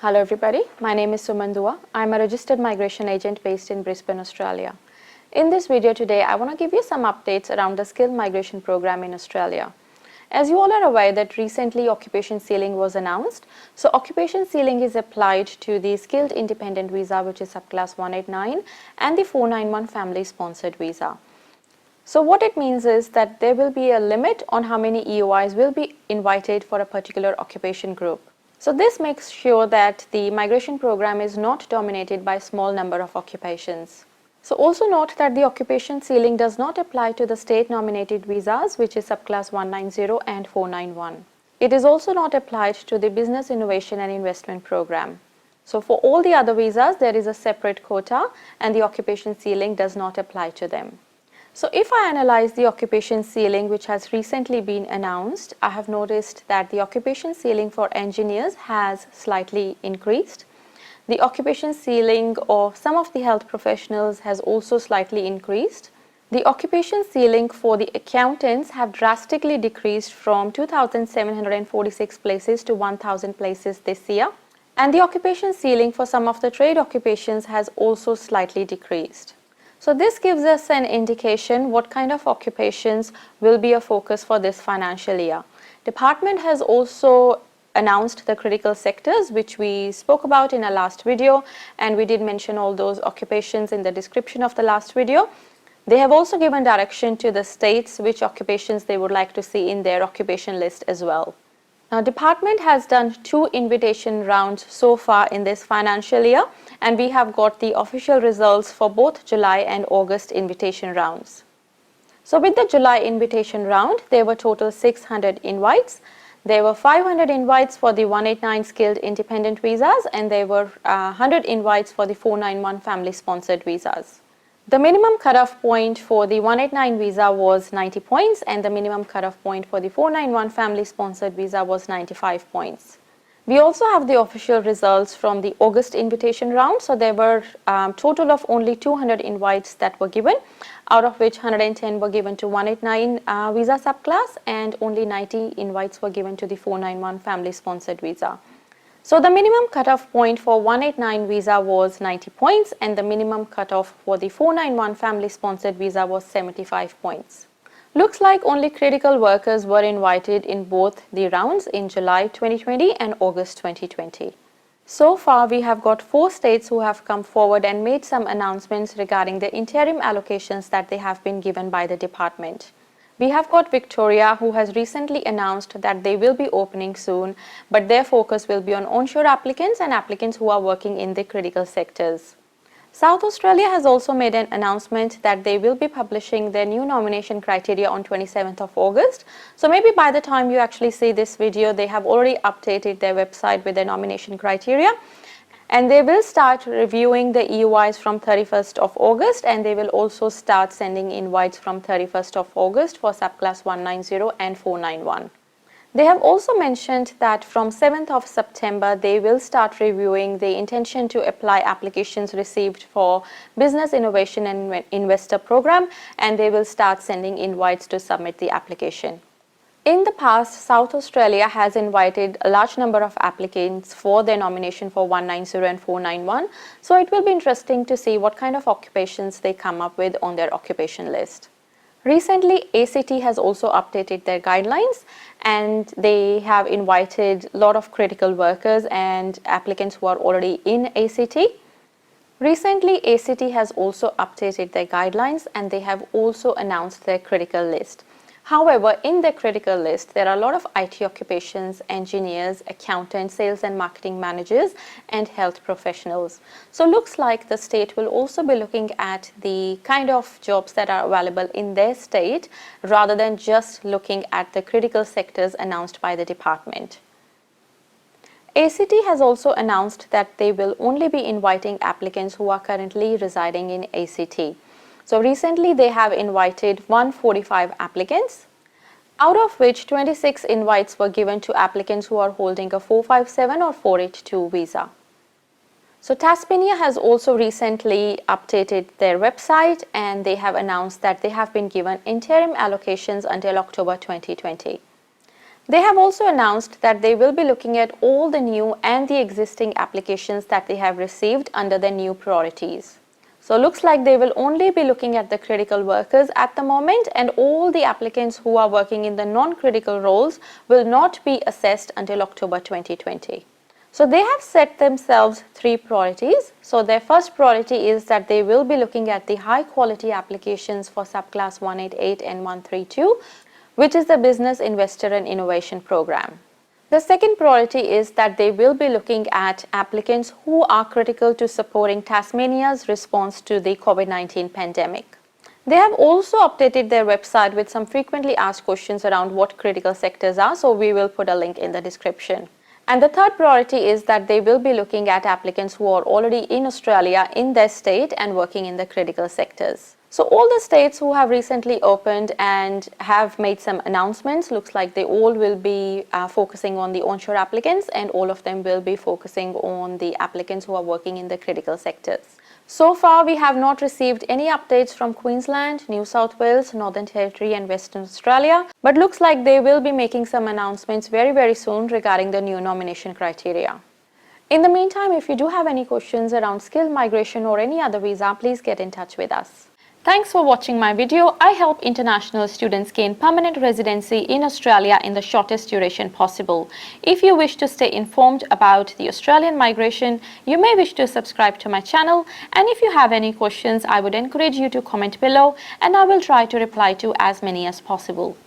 Hello everybody, my name is Suman Dua. I'm a registered migration agent based in Brisbane, Australia. In this video today, I want to give you some updates around the skilled migration program in Australia. As you all are aware that recently occupation ceiling was announced. So occupation ceiling is applied to the skilled independent visa, which is subclass 189, and the 491 family sponsored visa. So what it means is that there will be a limit on how many EOIs will be invited for a particular occupation group. So this makes sure that the migration program is not dominated by a small number of occupations. So also note that the occupation ceiling does not apply to the state nominated visas, which is subclass 190 and 491. It is also not applied to the business innovation and investment program. So for all the other visas, there is a separate quota and the occupation ceiling does not apply to them. So if I analyze the occupation ceiling which has recently been announced, I have noticed that the occupation ceiling for engineers has slightly increased. The occupation ceiling of some of the health professionals has also slightly increased. The occupation ceiling for the accountants have drastically decreased from 2,746 places to 1,000 places this year. And the occupation ceiling for some of the trade occupations has also slightly decreased. So this gives us an indication what kind of occupations will be a focus for this financial year. Department has also announced the critical sectors which we spoke about in our last video, and we did mention all those occupations in the description of the last video. They have also given direction to the states which occupations they would like to see in their occupation list as well. Now, department has done 2 invitation rounds so far in this financial year, and we have got the official results for both July and August invitation rounds. So with the July invitation round, there were total 600 invites. There were 500 invites for the 189 skilled independent visas, and there were 100 invites for the 491 family sponsored visas. The minimum cutoff point for the 189 visa was 90 points and the minimum cutoff point for the 491 family sponsored visa was 95 points. We also have the official results from the August invitation round. So there were total of only 200 invites that were given, out of which 110 were given to 189 visa subclass and only 90 invites were given to the 491 family sponsored visa. So the minimum cutoff point for 189 visa was 90 points and the minimum cutoff for the 491 family sponsored visa was 75 points. Looks like only critical workers were invited in both the rounds in July 2020 and August 2020. So far we have got 4 states who have come forward and made some announcements regarding the interim allocations that they have been given by the department. We have got Victoria, who has recently announced that they will be opening soon, but their focus will be on onshore applicants and applicants who are working in the critical sectors. South Australia has also made an announcement that they will be publishing their new nomination criteria on 27th of August. So maybe by the time you actually see this video, they have already updated their website with their nomination criteria. And they will start reviewing the EOIs from 31st of August, and they will also start sending invites from 31st of August for subclass 190 and 491. They have also mentioned that from 7th of September, they will start reviewing the intention to apply applications received for Business Innovation and Investor Program, and they will start sending invites to submit the application. In the past, South Australia has invited a large number of applicants for their nomination for 190 and 491. So it will be interesting to see what kind of occupations they come up with on their occupation list. Recently, ACT has also updated their guidelines and they have invited a lot of critical workers and applicants who are already in ACT. Recently, ACT has also updated their guidelines and they have also announced their critical list. However, in the critical list, there are a lot of IT occupations, engineers, accountants, sales and marketing managers, and health professionals. So looks like the state will also be looking at the kind of jobs that are available in their state rather than just looking at the critical sectors announced by the department. ACT has also announced that they will only be inviting applicants who are currently residing in ACT. So recently they have invited 145 applicants, out of which 26 invites were given to applicants who are holding a 457 or 482 visa. So Tasmania has also recently updated their website and they have announced that they have been given interim allocations until October 2020. They have also announced that they will be looking at all the new and the existing applications that they have received under their new priorities. So looks like they will only be looking at the critical workers at the moment, and all the applicants who are working in the non-critical roles will not be assessed until October 2020. So they have set themselves 3 priorities. So their first priority is that they will be looking at the high quality applications for subclass 188 and 132, which is the Business Investor and Innovation Program. The second priority is that they will be looking at applicants who are critical to supporting Tasmania's response to the COVID-19 pandemic. They have also updated their website with some frequently asked questions around what critical sectors are, so we will put a link in the description. And the third priority is that they will be looking at applicants who are already in Australia in their state and working in the critical sectors. So all the states who have recently opened and have made some announcements, looks like they all will be focusing on the onshore applicants, and all of them will be focusing on the applicants who are working in the critical sectors. So far, we have not received any updates from Queensland, New South Wales, Northern Territory and Western Australia, but looks like they will be making some announcements very soon regarding the new nomination criteria. In the meantime, if you do have any questions around skilled migration or any other visa, please get in touch with us. Thanks for watching my video. I help international students gain permanent residency in Australia in the shortest duration possible. If you wish to stay informed about the Australian migration, you may wish to subscribe to my channel, and if you have any questions, I would encourage you to comment below and I will try to reply to as many as possible.